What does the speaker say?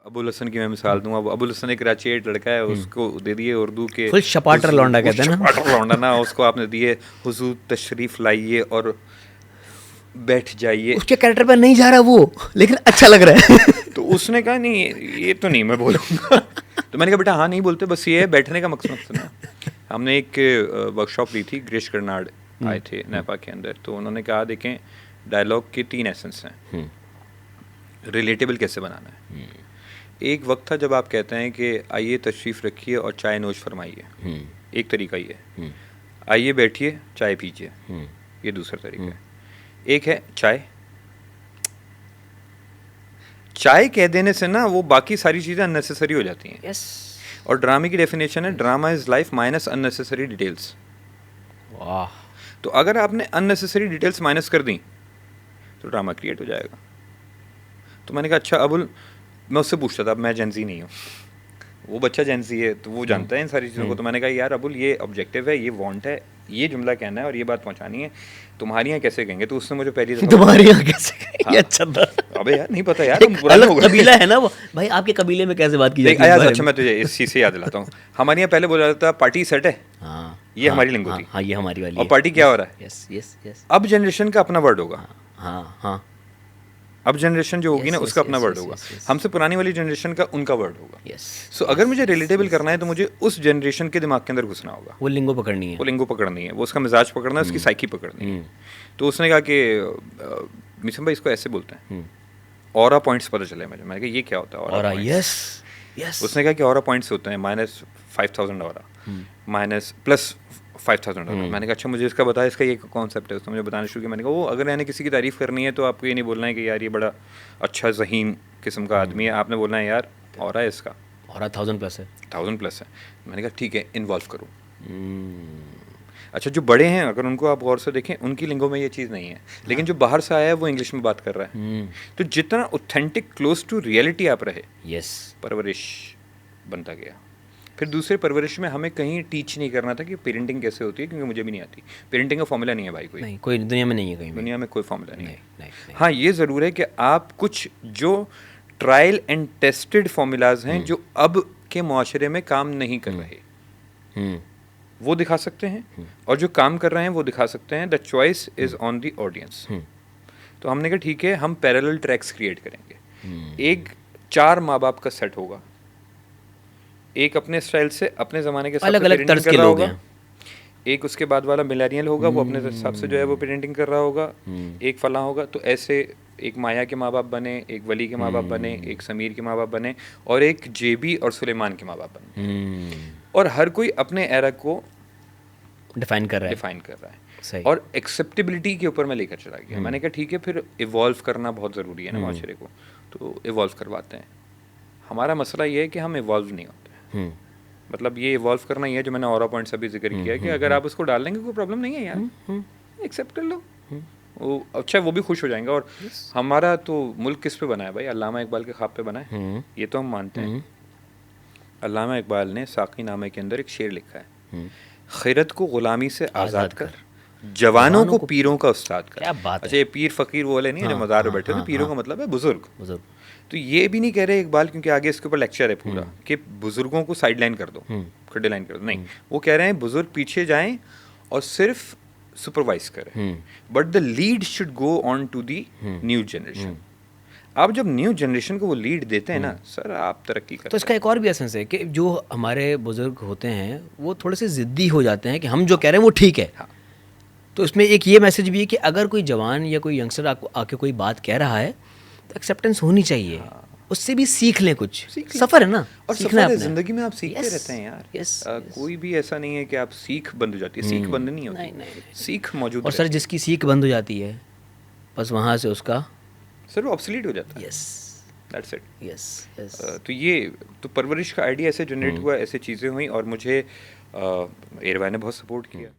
अबुल हसन की मैं मिसाल दूं, अब अबुल हसन एक कराची लड़का है, उसको दे दिए उर्दू के फुल शपाटर लौंडा कहते हैं ना, शपाटर लौंडा ना, उसको आपने दिए हुजूर तशरीफ लाइए और बैठ जाइए, उसके कैरेक्टर पे नहीं जा रहा वो, लेकिन अच्छा लग रहा है तो उसने कहा नहीं ये तो नहीं मैं बोलूँगा तो मैंने कहा बेटा हाँ नहीं बोलते, बस ये है बैठने का मकसद सुना। हमने एक वर्कशॉप ली थी, ग्रीश कर्नाड आए थे नेपा के अंदर, तो उन्होंने कहा देखें डायलॉग के 3 एसेंस हैं, रिलेटेबल कैसे बनाना है। एक वक्त था जब आप कहते हैं कि आइए तशरीफ़ रखिए और चाय नोश फरमाइए, एक तरीका ये है, आइए बैठिए चाय पीजिए, ये दूसरा तरीका है। एक है चाय कह देने से ना वो बाकी सारी चीज़ें अननेसेसरी हो जाती हैं। यस। और ड्रामे की डेफिनेशन है drama is life minus unnecessary details. वाह। तो अगर आपने अननेसेसरी डिटेल्स माइनस कर दी तो ड्रामा क्रिएट हो जाएगा। तो मैंने कहा अच्छा अबुल, मैं उससे पूछता था, अब मैं जेंजी नहीं हूँ, वो बच्चा जेंजी है तो वो जानता है इन सारी चीज़ों को। तो मैंने कहा यार अबुल ये ऑब्जेक्टिव है, ये वांट है, ये जुमला कहना है और ये बात पहुंचानी है, तुम्हारी यहाँ कैसे कहेंगे। तो उसने मुझे पहली दफा तुम्हारे यहाँ कैसे कहेंगे? हाँ। अच्छा था। अबे यार नहीं पता यार, तुम पुराने हो अलग गए। कबीला है ना वो भाई, आपके कबीले में कैसे बात की देख जाती है आया, इस बारे अच्छा में? मैं तुझे इस चीज़ से याद दिलाता हूँ, हमारे यहाँ पहले बोला जाता था पार्टी सेट है, हाँ, ये हाँ, हमारी लिंगो हाँ, थी, हाँ, ये हमारी वाली और है। पार्टी क्या हो रहा है। Yes yes yes. अब जनरेशन का अपना वर्ड होगा, हाँ हाँ। अब जनरेशन जो होगी Yes, ना yes, उसका अपना yes, वर्ड yes, होगा, yes, yes. हमसे पुरानी वाली जनरेशन का उनका वर्ड होगा। यस। सो अगर मुझे रिलेटेबल करना है तो मुझे उस जनरेशन के दिमाग के अंदर घुसना होगा, वो लिंगो पकड़नी है। वो लिंगो पकड़नी है, वो उसका मिजाज पकड़ना है, उसकी साइकी पकड़नी है। तो उसने कहा कि मिसम भाई इसको ऐसे बोलते हैं, ऑरा पॉइंट्स पता चले मुझे। मैंने कहा ये क्या होता है ऑरा पॉइंट्स? Yes yes. उसने कहा कि ऑरा पॉइंट्स होते हैं -5000 ऑरा, माइनस प्लस 5000 ऑरा। मैंने कहा अच्छा मुझे इसका बताया, इसका ये कॉन्सेप्ट है। उसने मुझे बताना शुरू किया। मैंने कहा वो अगर यानी किसी की तारीफ़ करनी है तो आपको ये नहीं बोलना है कि यार ये बड़ा अच्छा ज़हीन किस्म का आदमी है, आपने बोलना है यार ऑरा है इसका, ऑरा 1000+ है। 1000+ है। मैंने कहा ठीक है इन्वॉल्व करो। अच्छा जो बड़े हैं अगर उनको आप गौर से देखें, उनकी लिंगो में ये चीज़ नहीं है, लेकिन जो बाहर से आया है वो इंग्लिश में बात कर रहा है। तो जितना ऑथेंटिक क्लोज टू रियलिटी आप रहे, यस, परवरिश बनता गया। फिर दूसरे परवरिश में हमें कहीं टीच नहीं करना था कि पेरेंटिंग कैसे होती है, क्योंकि मुझे भी नहीं आती। पेरेंटिंग का फॉर्मूला नहीं है भाई, नहीं कोई दुनिया में नहीं है, कहीं भी दुनिया में कोई फॉर्मूला नहीं है। नहीं। हाँ ये ज़रूर है कि आप कुछ जो ट्रायल एंड टेस्टेड फॉर्मूलाज हैं जो अब के मुआशरे में काम नहीं कर रहे, वो दिखा सकते हैं, और जो काम कर रहे हैं वो दिखा सकते हैं। The choice is on the audience. तो हमने कहा ठीक है हम पैरेलल ट्रैक्स क्रिएट करेंगे। एक 4 माँ बाप का सेट होगा, एक अपने स्टाइल से अपने ज़माने के अलग अलग तर्ज के लोग हैं। एक उसके बाद वाला मिलेनियल होगा, वो अपने हिसाब से जो है वो पेरेंटिंग कर रहा होगा। एक फलां होगा। तो ऐसे एक माया के माँ बाप बने, एक वली के माँ बाप बने, एक समीर के माँ बाप बने, और एक जेबी और सुलेमान के माँ बाप बने। और हर कोई अपने एरा को डिफाइन कर रहा है सही। और एक्सेप्टेबिलिटी के ऊपर मैं लेकर चला गया। मैंने कहा ठीक है फिर इवॉल्व करना बहुत ज़रूरी है ना माशरे को, तो इवॉल्व करवाते हैं। हमारा मसला ये है कि हम इवॉल्व नहीं होते। मतलब ये इवॉल्व करना ही है जो मैंने ऑरा पॉइंट्स अभी जिक्र किया कि अगर आप उसको डाल लेंगे कोई प्रॉब्लम नहीं है यार, एक्सेप्ट कर लो, वो अच्छा वो भी खुश हो जाएंगे। और हमारा तो मुल्क किस पे बना है भाई? अल्लामा इकबाल के ख्वाब पे बना है, ये तो हम मानते हैं। अल्लामा इकबाल ने साकी नामे के अंदर एक शेर लिखा है, खैरत को गुलामी से आज़ाद कर, जवानों को पीरों का उस्ताद कर। क्या बात है। अच्छा ये पीर फ़कीर वो वाले नहीं है जो मज़ार पे बैठे थे, पीरों का मतलब है बुजुर्ग। तो ये भी नहीं कह रहे इकबाल, क्योंकि आगे इसके ऊपर लेक्चर है पूरा, कि बुजुर्गों को साइड लाइन कर दो, खड्डे लाइन कर दो, नहीं। वो कह रहे हैं बुजुर्ग पीछे जाएं और सिर्फ सुपरवाइज करें, but the lead should go on to the new generation. आप जब न्यू जनरेशन को वो लीड देते हैं ना सर, आप तरक्की करते हैं। तो इसका एक और भी एसेंस है कि जो हमारे बुजुर्ग होते हैं वो थोड़े से ज़िद्दी हो जाते हैं कि हम जो कह रहे हैं वो ठीक है। हाँ। तो इसमें एक ये मैसेज भी है कि अगर कोई जवान या कोई यंगस्टर आपको आके कोई बात कह रहा है तो एक्सेप्टेंस होनी चाहिए। उससे भी सीख लें कुछ, सफ़र है ना, और सीखना सफ़र है, अपना। ज़िंदगी में आप सीखते रहते हैं यार। कोई भी ऐसा नहीं है कि आप सीख बंद हो जाती है, सीख बंद नहीं होती, नहीं। सीख मौजूद और सर जिसकी सीख बंद हो जाती है बस वहाँ से उसका सर वो ऑब्सोलीट हो जाता है। Yes that's it. यस। तो ये तो परवरिश का आइडिया ऐसे जनरेट हुआ, ऐसे चीज़ें हुई, और मुझे एयरवाई ने बहुत सपोर्ट किया।